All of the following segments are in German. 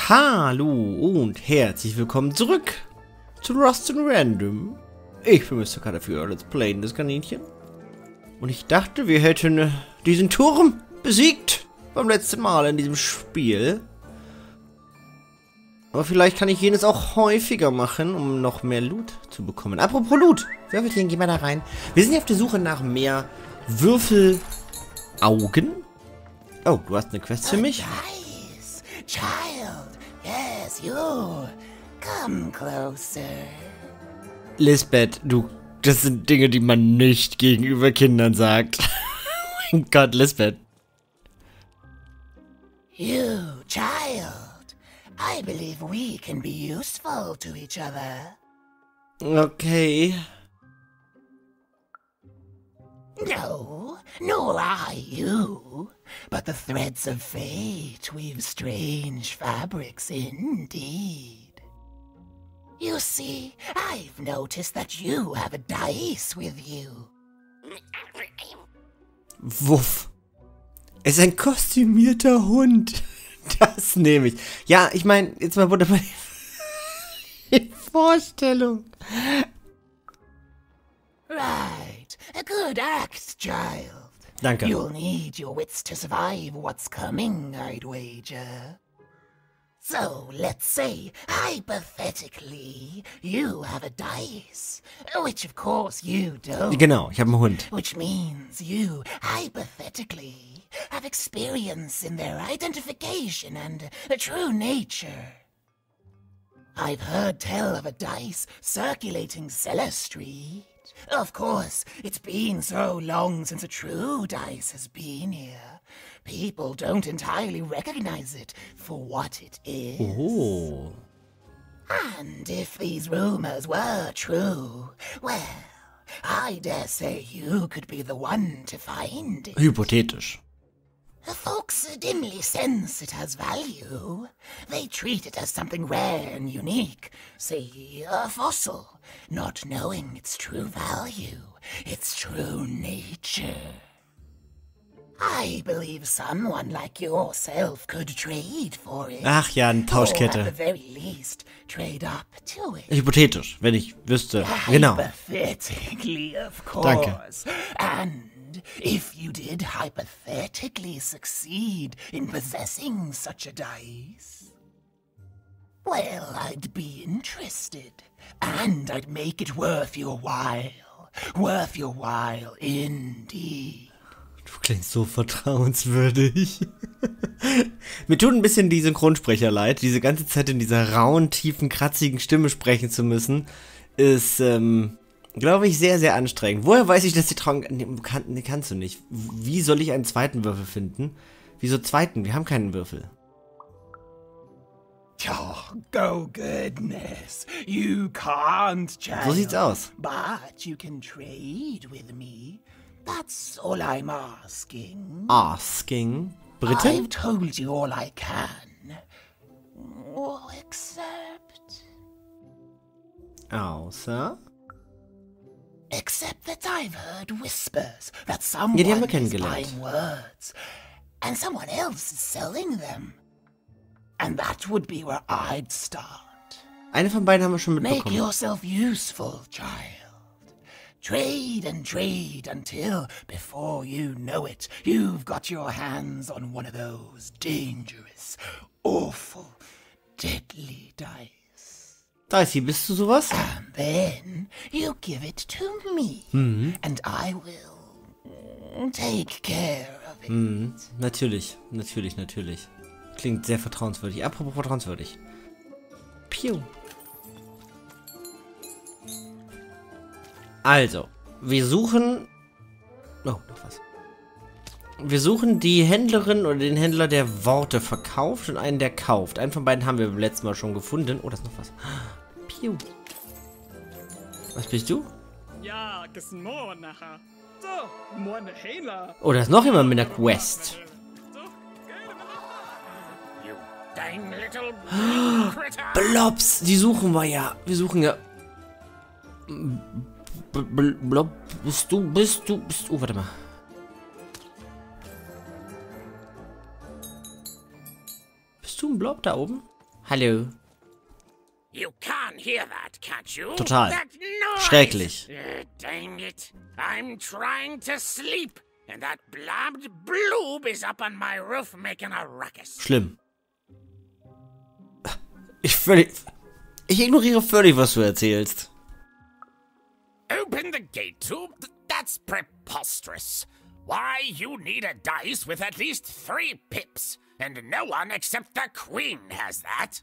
Hallo und herzlich willkommen zurück zu Autors von Random. Ich bin Mr. K für Let's Playen das Kaninchen. Und ich dachte, wir hätten diesen Turm besiegt beim letzten Mal in diesem Spiel. Aber vielleicht kann ich jenes auch häufiger machen, um noch mehr Loot zu bekommen. Apropos Loot. Würfelchen, gehen wir da rein. Wir sind hier auf der Suche nach mehr Würfelaugen. Oh, du hast eine Quest für mich? Nice. Child, yes, you. Come closer. Lisbeth, das sind Dinge, die man nicht gegenüber Kindern sagt. Mein Gott, Lisbeth. You, child. I believe we can be useful to each other. Okay. No, nor I you. But the threads of fate weave strange fabrics indeed. You see, I've noticed that you have a dice with you. Wuff. Es ist ein kostümierter Hund. Das nehme ich. Ja, ich meine, jetzt mal wunderbar die Vorstellung. Right, a good act, child. Danke. You'll need your wits to survive what's coming, I'd wager. So, let's say, hypothetically, you have a dice, which of course you don't. Genau, ich habe einen Hund. Which means you, hypothetically, have experience in their identification and true nature. I've heard tell of a dice circulating Cellar Street. Of course, it's been so long since a true dice has been here. People don't entirely recognize it for what it is. Oh. And if these rumors were true, well, I dare say you could be the one to find it. Hypothetisch. Folks dimly sense it has value. They treat it as something rare and unique, say a fossil, not knowing its true value, its true nature. I believe someone like yourself could trade for it. Ach ja, eine Or at the Tauschkette. very least, trade up to it. Hypothetisch, wenn ich wüsste. Genau. Hypothetically, of Danke. course. And if you did hypothetically succeed in possessing such a dice, well, I'd be interested. And I'd make it worth your while. Worth your while indeed. Du klingst so vertrauenswürdig. Mir tut ein bisschen die Synchronsprecher leid. Diese ganze Zeit in dieser rauen, tiefen, kratzigen Stimme sprechen zu müssen, ist, glaube ich, sehr, sehr anstrengend. Woher weiß ich, dass die trauen... Nee, kannst du nicht. Wie soll ich einen zweiten Würfel finden? Wieso zweiten? Wir haben keinen Würfel. Oh, go goodness. You can't, child. So sieht's aus. But you can trade with me. That's all I'm asking. Asking. Britte? I've told you all I can. Oh, except that I've heard whispers that someone Ja, die haben wir is kennengelernt. buying words and someone else is selling them. And that would be where I'd start. Eine von beiden haben wir schon Make mitbekommen. yourself useful, child. Trade and trade until, before you know it, you've got your hands on one of those dangerous, awful, deadly dice. Dicey, bist du sowas? And then you give it to me, and I will take care of it. Natürlich. Klingt sehr vertrauenswürdig. Apropos vertrauenswürdig. Piu. Also, wir suchen... Oh, noch was. Wir suchen die Händlerin oder den Händler, der Worte verkauft und einen, der kauft. Einen von beiden haben wir beim letzten Mal schon gefunden. Oh, da ist noch was. Piu. Was bist du? Ja, guten Morgen nachher. So, morgen Hähler. Oh, da ist noch jemand mit einer Quest. Dang little critter. Blobs, die suchen wir ja. Wir suchen ja... Blob, bist du, oh, warte mal. Bist du ein Blob da oben? Hallo. You can't hear that, can't you? Total. That noise. Schrecklich. Dang it. I'm trying to sleep, and that blabbed bloob is up on my roof making a ruckus. Schlimm. Ich ignoriere völlig, was du erzählst. Open the gate tube? That's preposterous. Why, you need a dice with at least 3 pips, and no one except the Queen has that.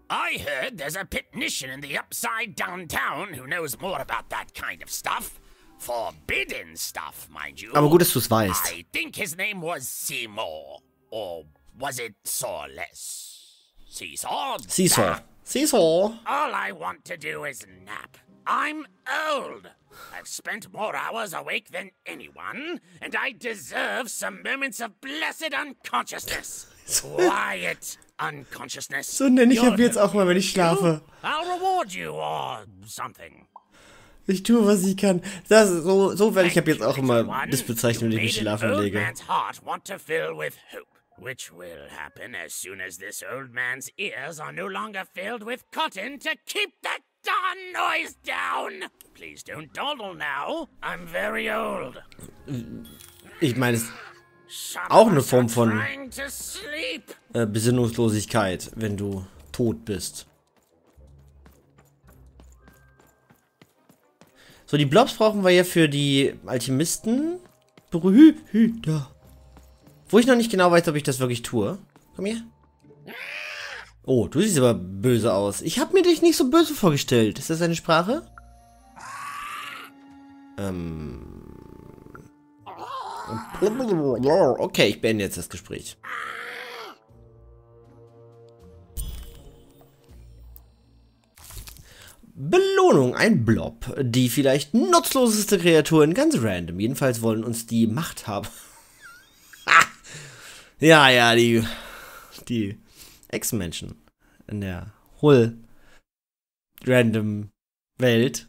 I heard there's a pitnician in the upside downtown who knows more about that kind of stuff. Forbidden stuff, mind you. Aber gut, dass du es weißt. I think his name was Seymour. Or was it Sawless? Seesaw? Seesaw. Seesaw. All I want to do is nap. I'm old. I've spent more hours awake than anyone, and I deserve some moments of blessed unconsciousness. Quiet unconsciousness. So nenne ich ab jetzt auch mal, wenn ich schlafe. I'll reward you or something. Ich tue, was ich kann. So werde ich ab jetzt auch immer das bezeichnen, wenn ich mich schlafen lege. Which will happen as soon as this old man's ears are no longer filled with cotton to keep that darn noise down. Please don't dawdle now. I'm very old. Ich meine, es ist auch eine Form von Besinnungslosigkeit, wenn du tot bist. So, die Blobs brauchen wir ja für die Alchemisten. Brüder. Wo ich noch nicht genau weiß, ob ich das wirklich tue. Komm her. Oh, du siehst aber böse aus. Ich habe mir dich nicht so böse vorgestellt. Ist das eine Sprache? Okay, ich beende jetzt das Gespräch. Belohnung, ein Blob. Die vielleicht nutzloseste Kreatur in ganz random. Jedenfalls wollen uns die Macht haben. Ja, die Ex-Menschen in der Random-Welt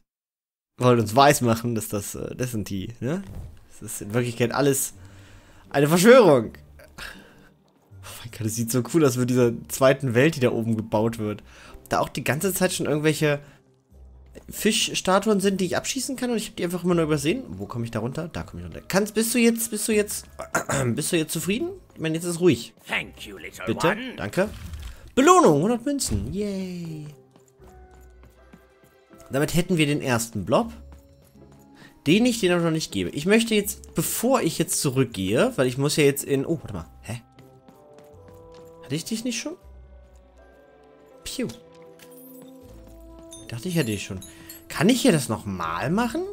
wollen uns weismachen, dass das sind die, ne? Das ist in Wirklichkeit alles eine Verschwörung. Oh mein Gott, das sieht so cool aus mit dieser zweiten Welt, die da oben gebaut wird. Da auch die ganze Zeit schon irgendwelche Fischstatuen sind, die ich abschießen kann und ich habe die einfach immer nur übersehen. Wo komme ich da runter? Da komme ich runter. Bist du jetzt zufrieden? Ich meine, jetzt ist ruhig. Thank you, little Bitte, one. danke. Belohnung, 100 Münzen. Yay. Damit hätten wir den ersten Blob. Den ich dir noch nicht gebe. Ich möchte jetzt, bevor ich jetzt zurückgehe, weil ich muss ja jetzt in... Oh, warte mal. Hä? Hatte ich dich nicht schon? Piu. Ich dachte, ich hätte dich schon. Kann ich hier das nochmal machen?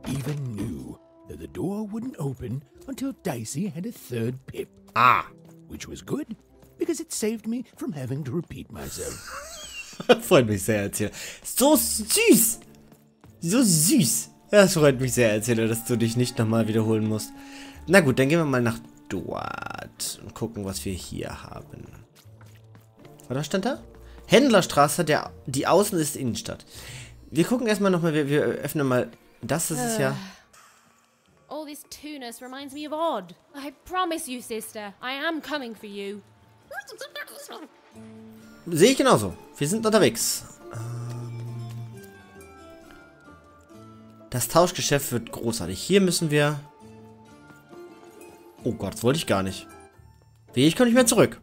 Even knew that the door wouldn't open until Dicey had a 3rd pip. Ah. Which was good, because it saved me from having to repeat myself. Freut mich sehr, Erzähler. So süß. So süß. Das freut mich sehr, Erzähler, dass du dich nicht nochmal wiederholen musst. Na gut, dann gehen wir mal nach dort und gucken, was wir hier haben. Was stand da? Händlerstraße, die außen ist Innenstadt. Wir gucken erstmal nochmal, wir öffnen mal das ist ja... All this tunus reminds me of Odd. I promise you, sister, I am coming for you. Sehe ich genauso. Wir sind unterwegs. Das Tauschgeschäft wird großartig. Hier müssen wir... Oh Gott, das wollte ich gar nicht. Ich komme nicht mehr zurück.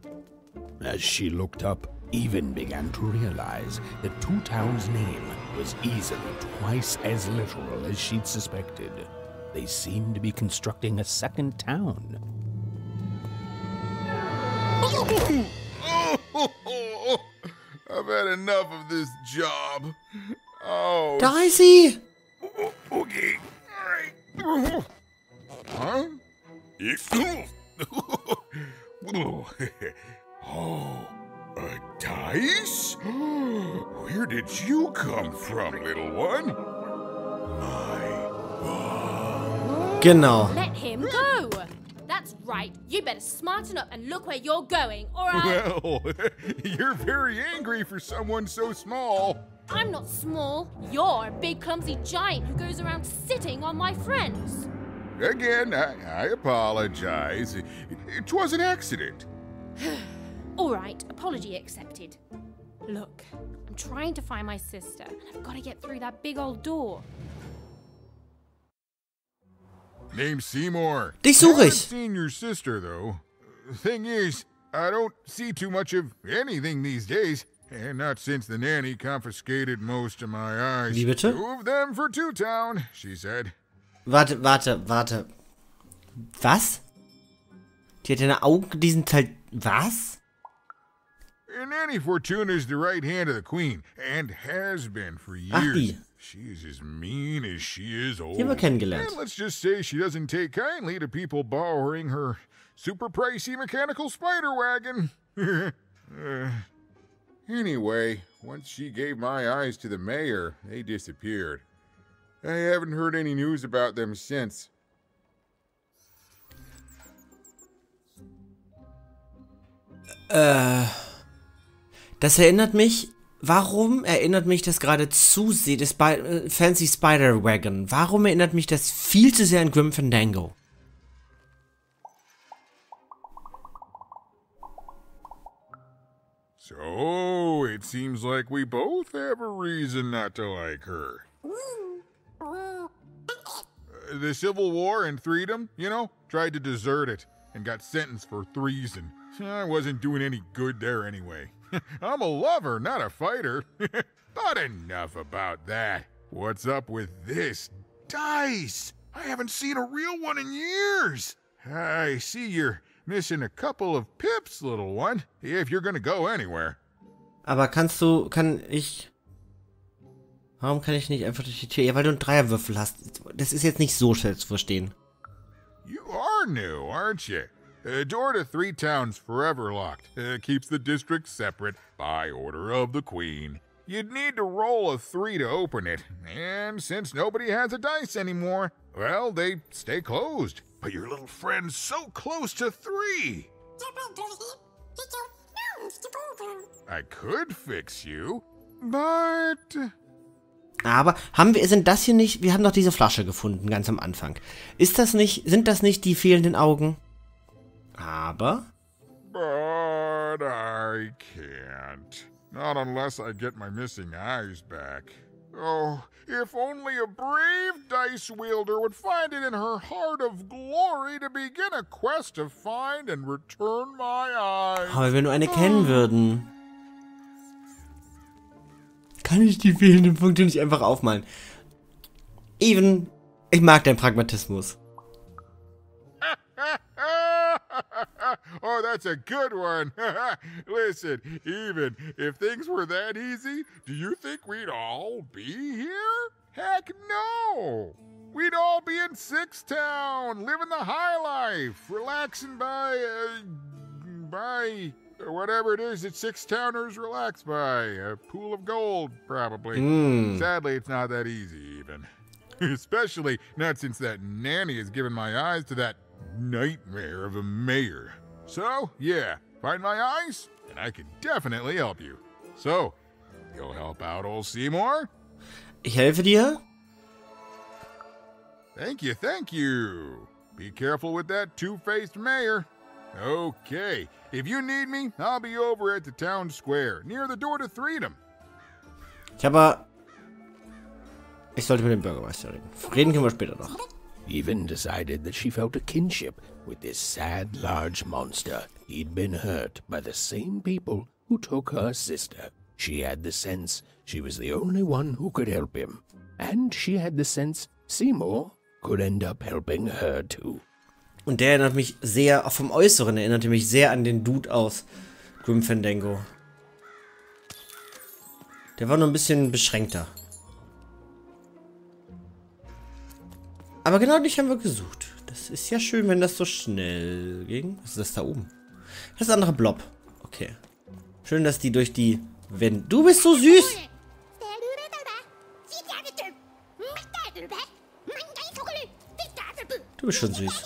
As she looked up, Even began to realize that Two Town's name was easily twice as literal as she'd suspected. They seemed to be constructing a second town. I've had enough of this job. Oh. Dicey! Okay. Huh? Oh, a dice? Where did you come from, little one? My God. Genau. Let him go! That's right. You better smarten up and look where you're going, or I'll... Well, you're very angry for someone so small. I'm not small. You're a big clumsy giant who goes around sitting on my friends. Again, I apologize. It was an accident. All right, apology accepted. Look, I'm trying to find my sister, and I've got to get through that big old door. Name's Seymour. Dich suche I haven't ich. seen your sister, though. Thing is, I don't see too much of anything these days. And not since the nanny confiscated most of my eyes. Wie bitte? 2 of them for Two Town, she said. Warte. Was? Die hat eine Augen, die sind halt... Was? Nanny Fortuna's the right hand of the queen, and has been for Ach, years. die. She's as mean as she is old. Die haben wir kennengelernt. And let's just say she doesn't take kindly to people borrowing her super pricey mechanical spider wagon. Anyway, once she gave my eyes to the mayor, they disappeared. I haven't heard any news about them since. Das erinnert mich... Warum erinnert mich das gerade zu sehr, das Fancy Spider Wagon? Warum erinnert mich das viel zu sehr an Grim Fandango? So, it seems like we both have a reason not to like her. The Civil War and Freedom, you know, tried to desert it and got sentenced for treason. I wasn't doing any good there anyway. I'm a lover, not a fighter. But enough about that. What's up with this? Dice! I haven't seen a real one in years. I see you're missing a couple of pips, little one, if you're gonna go anywhere. Aber warum kann ich nicht einfach durch die Tür? Ja, weil du einen Dreierwürfel hast. Das ist jetzt nicht so schwer zu verstehen. You are new, aren't you? Door to Three Towns forever locked. Keeps the district separate by order of the queen. You'd need to roll a 3 to open it, and since nobody has a dice anymore, well, they stay closed. But your little friend's so close to 3. I could fix you, but... Aber sind das hier nicht... Wir haben doch diese Flasche gefunden, ganz am Anfang. Sind das nicht die fehlenden Augen? Aber... But I can't. Not unless I get my missing eyes back. Oh, if only a brave dice wielder would find it in her heart of glory to begin a quest to find and return my eyes. Aber wenn wir nur eine kennen würden... Kann ich die fehlenden Punkte nicht einfach aufmalen? Even, ich mag deinen Pragmatismus. Oh, that's a good one. Listen, even if things were that easy, do you think we'd all be here? Heck no. We'd all be in Six Town, living the high life, relaxing by whatever it is that Six Towners relax by. A pool of gold, probably. Sadly, it's not that easy, even. Especially not since that nanny has given my eyes to that nightmare of a mayor. So, yeah, find my eyes, and I can definitely help you. So, you'll help out old Seymour? Ich helfe dir? Thank you. Be careful with that two-faced mayor. Okay, if you need me, I'll be over at the town square, near the door to Freedom. Ich sollte mit dem Bürgermeister reden. Reden können wir später noch. Even decided that she felt a kinship with this sad, large monster. He'd been hurt by the same people who took her sister. She had the sense she was the only one who could help him. And she had the sense Seymour could end up helping her too. Und der erinnert mich sehr, auch vom Äußeren erinnerte mich sehr an den Dude aus Grim Fandango. Der war nur ein bisschen beschränkter. Aber genau dich haben wir gesucht. Das ist ja schön, wenn das so schnell ging. Was ist das da oben? Das ist ein anderer Blob. Okay. Schön, dass die durch die... Du bist so süß! Du bist schon süß.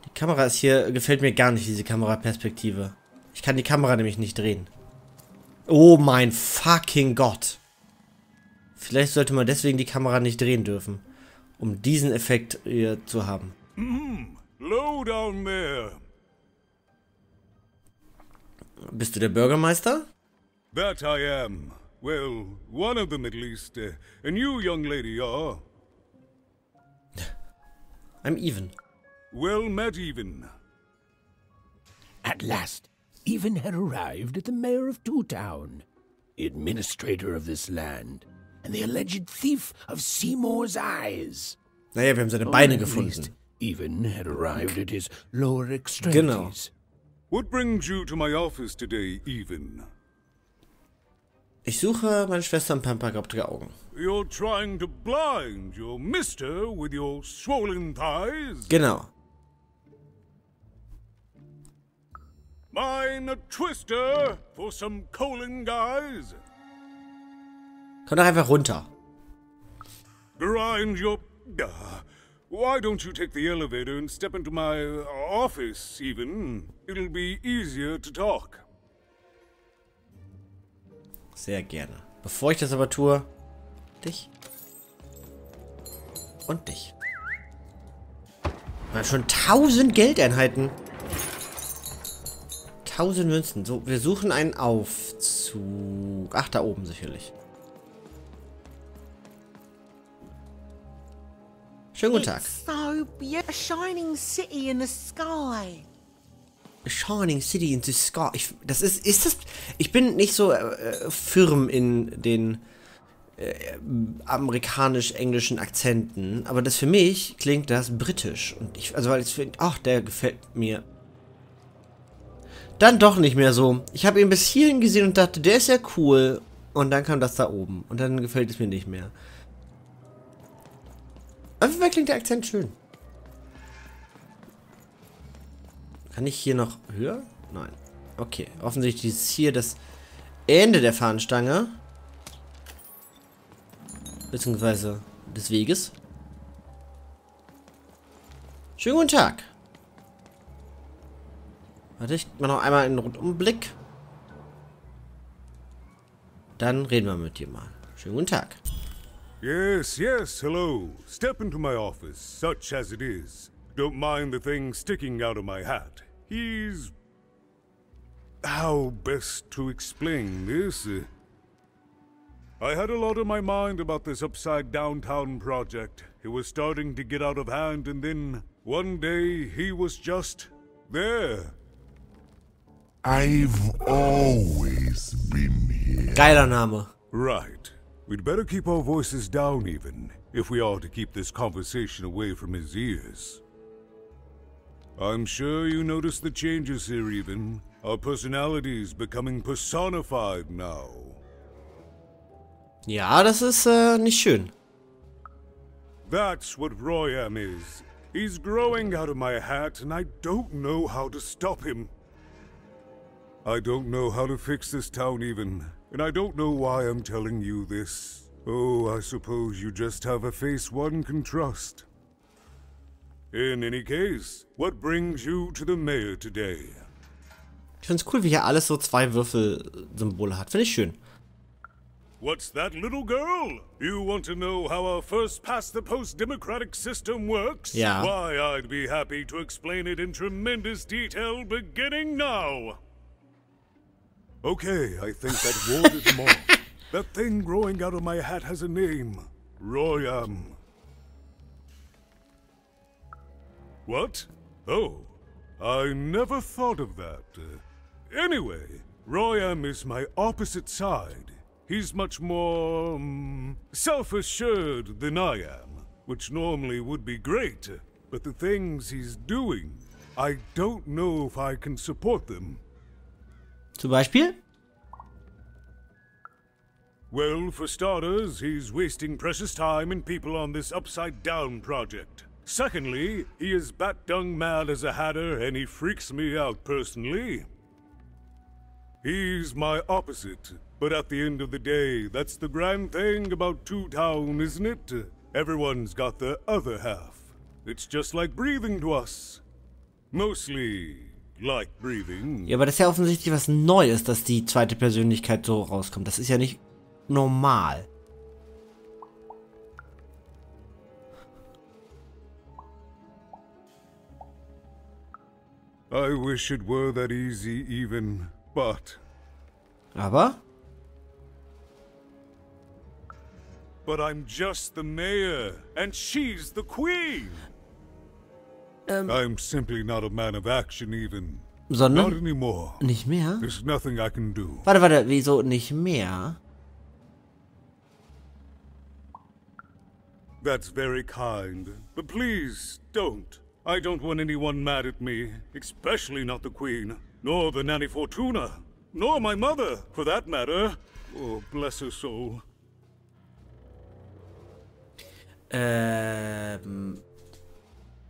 Die Kamera ist hier... Gefällt mir gar nicht, diese Kameraperspektive. Ich kann die Kamera nämlich nicht drehen. Oh mein fucking Gott. Vielleicht sollte man deswegen die Kamera nicht drehen dürfen, um diesen Effekt hier zu haben. Low down there. Bist du der Bürgermeister? That I am. Well, one of them at least. And you, young lady, are? I'm Even. Well met, Even. At last, Even had arrived at the mayor of Two Town, the administrator of this land, and the alleged thief of Seymour's eyes. Naja, wir haben seine Beine gefunden. Even had arrived at his lower extremities. Genau. What brings you to my office today, Even? Ich suche meine Schwester mit ein paar graue Augen. You're trying to blind your mister with your swollen thighs? Genau. Mine a twister for some colon guys? Komm doch einfach runter. Grind your... why don't you take the elevator and step into my office, Even? It'll be easier to talk. Sehr gerne. Bevor ich das aber tue, dich und dich. Wir haben schon 1000 Geldeinheiten. 1000 Münzen. So, wir suchen einen Aufzug. Ach, da oben sicherlich. Schönen guten Tag. It's so beautiful, a shining city in the sky. A shining city in the sky. Ich bin nicht so firm in den amerikanisch-englischen Akzenten, aber das für mich klingt das britisch. Und weil es finde, ach, der gefällt mir dann doch nicht mehr so. Ich habe ihn bis hierhin gesehen und dachte, der ist ja cool. Und dann kam das da oben. Und dann gefällt es mir nicht mehr. Aber vielleicht klingt der Akzent schön. Kann ich hier noch höher? Nein. Okay. Offensichtlich ist hier das Ende der Fahnenstange. Beziehungsweise des Weges. Schönen guten Tag. Warte, ich mache noch einmal einen Rundumblick. Dann reden wir mit dir mal. Schönen guten Tag. Yes, yes, hello. Step into my office, such as it is. Don't mind the thing sticking out of my hat. He's... how best to explain this? I had a lot on my mind about this upside downtown project. It was starting to get out of hand, and then one day he was just there. I've always been here. Geiler Name. Right. We'd better keep our voices down even, if we are to keep this conversation away from his ears. I'm sure you noticed the changes here even. Our personalities becoming personified now. Ja, das ist nicht schön. That's what Royam is. He's growing out of my hat, and I don't know how to stop him. I don't know how to fix this town even, and I don't know why I'm telling you this. Oh, I suppose you just have a face one can trust. In any case, what brings you to the mayor today? Ich find's cool, wie hier alles so zwei Würfelsymbole hat. Finde ich schön. What's that, little girl? You want to know how our first-past-the-post democratic system works? Yeah. Why, I'd be happy to explain it in tremendous detail beginning now. Okay, I think that word is more. That thing growing out of my hat has a name. Royam. What? Oh, I never thought of that. Anyway, Royam is my opposite side. He's much more, self-assured than I am, which normally would be great, but the things he's doing, I don't know if I can support them. Zum Beispiel? Well, for starters, he's wasting precious time and people on this upside-down project. Secondly, he is bat-dung mad as a hatter, and he freaks me out personally. He's my opposite, but at the end of the day, that's the grand thing about Two Town, isn't it? Everyone's got the other half. It's just like breathing to us. Mostly, like breathing. Ja, aber das ist ja offensichtlich was Neues, dass die zweite Persönlichkeit so rauskommt. Das ist ja nicht normal. I wish it were that easy even, but... Aber? But I'm just the mayor, and she's the queen! I'm simply not a man of action even. Not Sondern? anymore. Nicht mehr? There's nothing I can do. Warte, wieso nicht mehr? That's very kind, but please don't. I don't want anyone mad at me, especially not the Queen, nor the Nanny Fortuna, nor my mother, for that matter. Oh, bless her soul.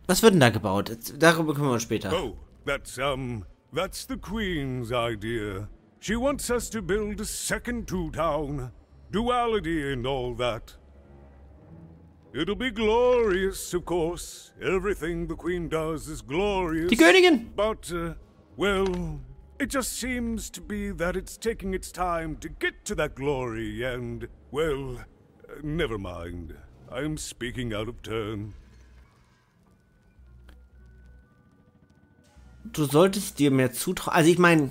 Was wird denn da gebaut? Darüber kümmern wir uns später. Oh, that's the Queen's idea. She wants us to build a second Two-Town, duality and all that. It'll be glorious, of course. Everything the Queen does is glorious. Die Königin! But, well, it just seems to be that it's taking its time to get to that glory and, well, never mind. I'm speaking out of turn. Du solltest dir mehr zutrauen. Also ich meine,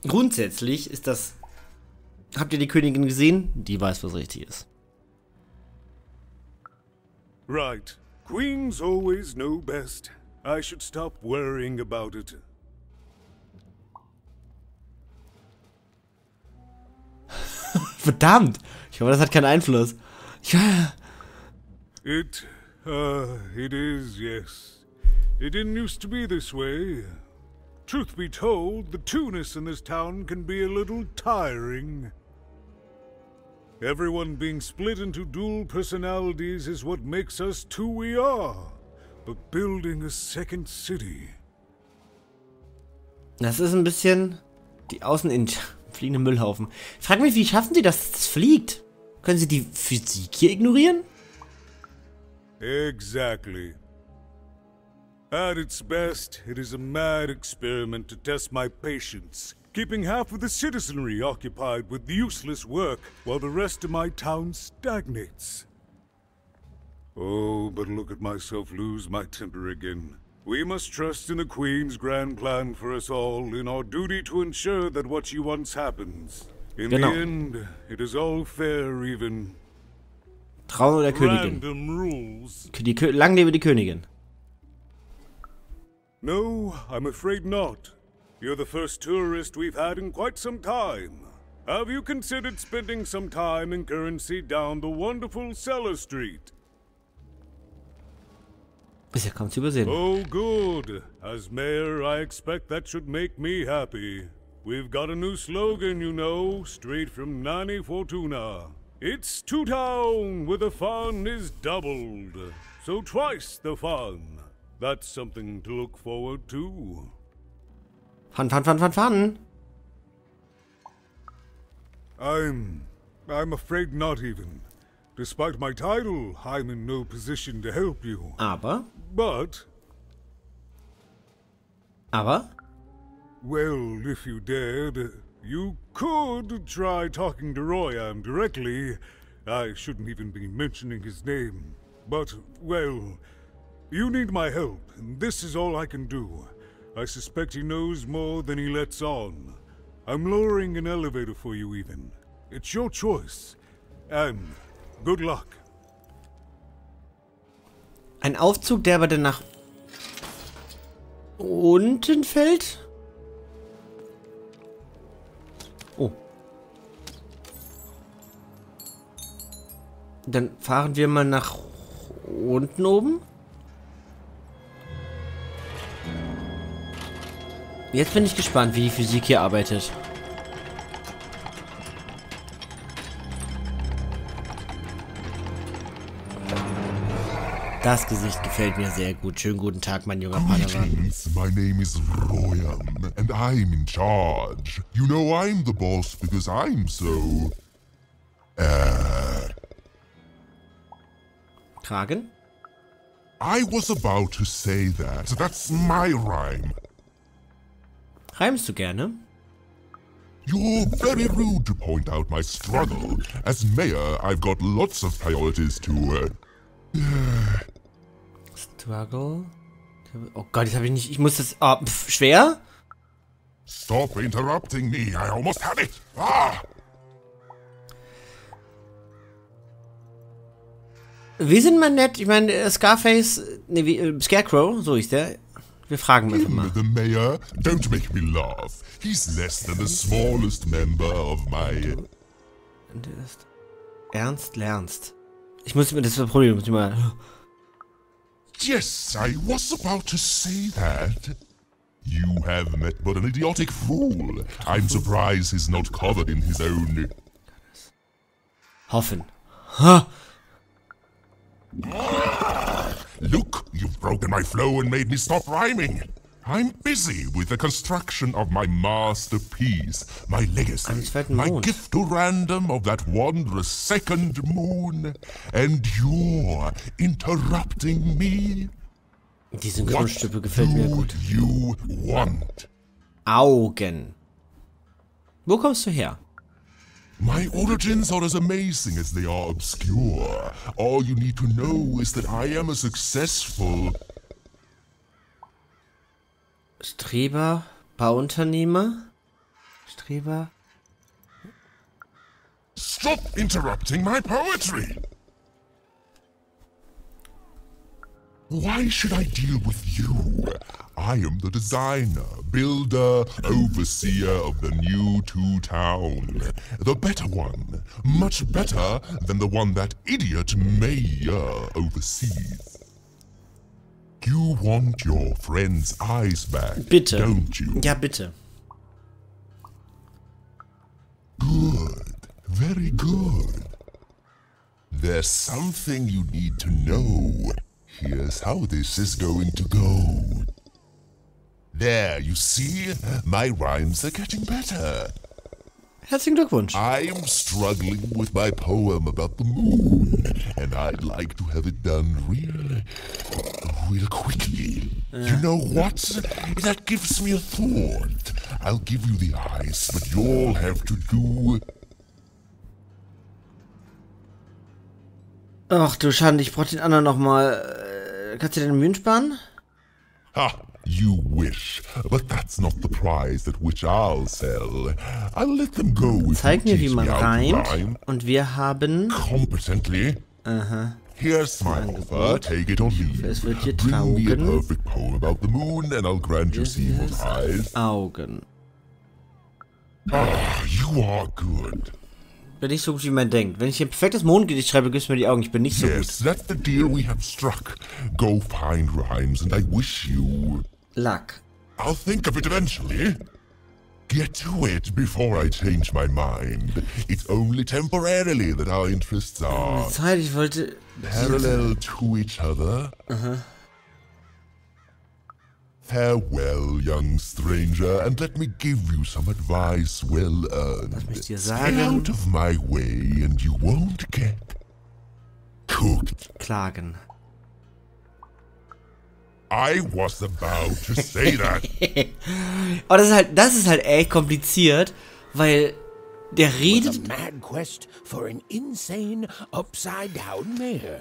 grundsätzlich ist das... Habt ihr die Königin gesehen? Die weiß, was richtig ist. Right. Queens always know best. I should stop worrying about it. Verdammt! Ich hoffe, das hat keinen Einfluss. Ja. It is, yes. It didn't used to be this way. Truth be told, the two-ness in this town can be a little tiring. Everyone being split into dual personalities is what makes us who we are. But building a second city... Das ist ein bisschen die fliegende Müllhaufen. Ich frage mich, wie schaffen sie das, dass das fliegt? Können sie die Physik hier ignorieren? Exactly. At its best, it is a mad experiment to test my patience, keeping half of the citizenry occupied with useless work while the rest of my town stagnates. Oh, but look at myself lose my temper again. We must trust in the Queen's grand plan for us all in our duty to ensure that what she wants happens. In the end, it is all fair even. Trauen der Königin. Random rules. Lang lebe die Königin. No, I'm afraid not. You're the first tourist we've had in quite some time. Have you considered spending some time in currency down the wonderful Cellar Street? Bisher kaum zu übersehen. Oh, good. As mayor, I expect that should make me happy. We've got a new slogan, you know, straight from Nanny Fortuna. It's Two-Town, where the fun is doubled. So twice the fun. That's something to look forward to. Fun, fun, fun, fun, fun. I'm afraid not even. Despite my title, I'm in no position to help you. Aber? Well, if you dared, you could try talking to Royam directly. I shouldn't even be mentioning his name. But, well, you need my help, and this is all I can do. I suspect he knows more than he lets on. I'm lowering an elevator for you even. It's your choice. And good luck. Ein Aufzug, der aber dann nach unten fällt? Oh. Dann fahren wir mal nach unten oben. Jetzt bin ich gespannt, wie die Physik hier arbeitet. Das Gesicht gefällt mir sehr gut. Schönen guten Tag, mein junger Padawan. My name is Royam, and I'm in charge. You know I'm the boss because I'm so... Kragen? I was about to say that. That's my rhyme. Reimst du gerne? You're very rude to point out my struggle. As mayor, I've got lots of priorities to... Struggle. Oh Gott, jetzt habe ich nicht... Ich muss das... Oh, schwer? Stop interrupting me. I almost had it. Ah! Wir sind mal nett. Ich meine, Scarface... Ne, wie, Scarecrow, so ist der. Wir fragen einfach mal. The mayor, don't make me laugh. He's less than the smallest member of my... Ernst lernst. Ich muss mir das Problem, muss ich mal... Yes, I was about to say that. You have met but an idiotic fool. I'm surprised he's not covered in his own... Hoffen. Ha! Look, you've broken my flow and made me stop rhyming. I'm busy with the construction of my masterpiece, my legacy, my gift to random of that wondrous second moon, and you're interrupting me? Die Synchronstimme gefällt mir gut. What do you want? Augen. Wo kommst du her? My origins are as amazing as they are obscure. All you need to know is that I am a successful... Streber, Bauunternehmer? Streber? Stop interrupting my poetry! Why should I deal with you? I am the designer, builder, overseer of the new town. The better one. Much better than the one that idiot mayor oversees. You want your friend's eyes back, bitte. Don't you? Ja, bitte. Good. Very good. There's something you need to know. Here's how this is going to go. There, you see? My rhymes are getting better. Herzlichen Glückwunsch. I am struggling with my poem about the moon, and I'd like to have it done real quickly. You know what? That gives me a thought. I'll give you the eyes, but you'll have to do... Ach du Schande, ich brauch den anderen nochmal. Kannst du deine Mühen sparen? Ha! You wish, but that's not the prize at which I'll sell. I'll let them go if Zeig mir, wie you teach man me how to reimt. rhyme Und wir haben... competently. Aha. Here's my offer, take it or leave. Es wird hier Bring me a taugen. perfect poem about the moon and I'll grant your seafood eyes. Augen. Ah, you are good. Bin nicht so gut, wie man denkt. Wenn ich ein perfektes Mondgedicht schreibe, gibst du mir die Augen. Ich bin nicht so Yes, gut. that's the deal we have struck. Go find rhymes and I wish you... Luck. I'll think of it eventually. Get to it before I change my mind. It's only temporarily that our interests are... Zeit, ich wollte... parallel to each other. Farewell, young stranger, and let me give you some advice well earned. Lass mich dir Stay sagen... out of my way and you won't get cooked. Klagen. I was about to say that. Aber das ist halt echt kompliziert, weil der redet... Mad quest for an insane, upside-down mayor.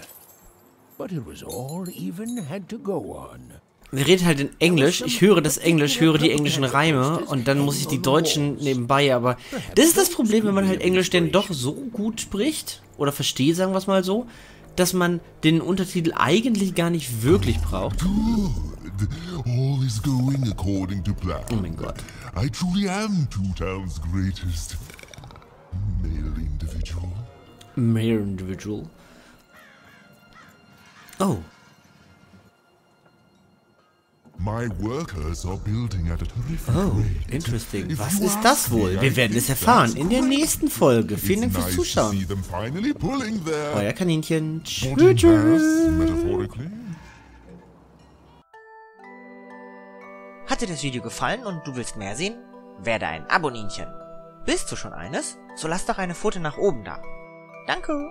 But it was all even had to go on. Der redet halt in Englisch. Ich höre das Englisch, höre die englischen Reime und dann muss ich die deutschen nebenbei, aber das ist das Problem, wenn man halt Englisch denn doch so gut spricht oder versteht, sagen wir es mal so, dass man den Untertitel eigentlich gar nicht wirklich braucht. Good. All is going according to plan. Oh mein Gott. I truly am Two Town's greatest male individual. Male individual. Oh. My workers are building at a terrific Oh, rate. interesting. If Was you ist ask das me, wohl? I Wir werden es think erfahren that's in der nächsten Folge. Vielen Dank fürs nice to Zuschauen. see them finally pulling their Euer Kaninchen. body Tschüss. mass, metaphorically. Hat dir das Video gefallen und du willst mehr sehen? Werde ein Aboninchen. Bist du schon eines? So lass doch eine Pfote nach oben da. Danke.